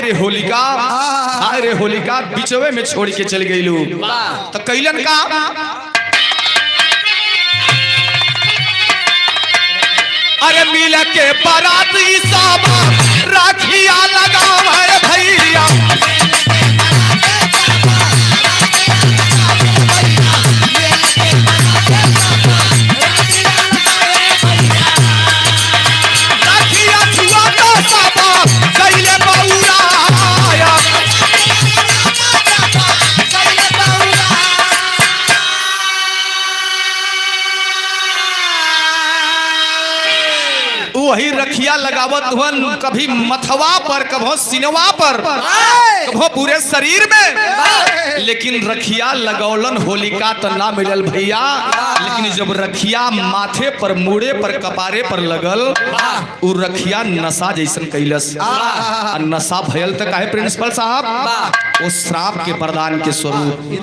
हाय रे होलिका, हाय रे होलिका बिचवे में छोड़ के चल गईलू। तो कैलन का अरे मिल के बाराती सब राखिया लगाव है भैया। राखिया छुआ तो सब कैले बउरा वही रखिया लगावत हुन, कभी मथवा पर, कभो सिनवा पर, कभो पूरे शरीर में। लेकिन रखिया लगौलन होलिका तो ना मिलल भैया। लेकिन जब रखिया माथे पर, मुड़े पर, कपारे पर लगल, उ रखिया नशा जैसन कैलस। नशा भयल तो काहे प्रिंसिपल साहब, वो श्राप के वरदान के स्वरूप।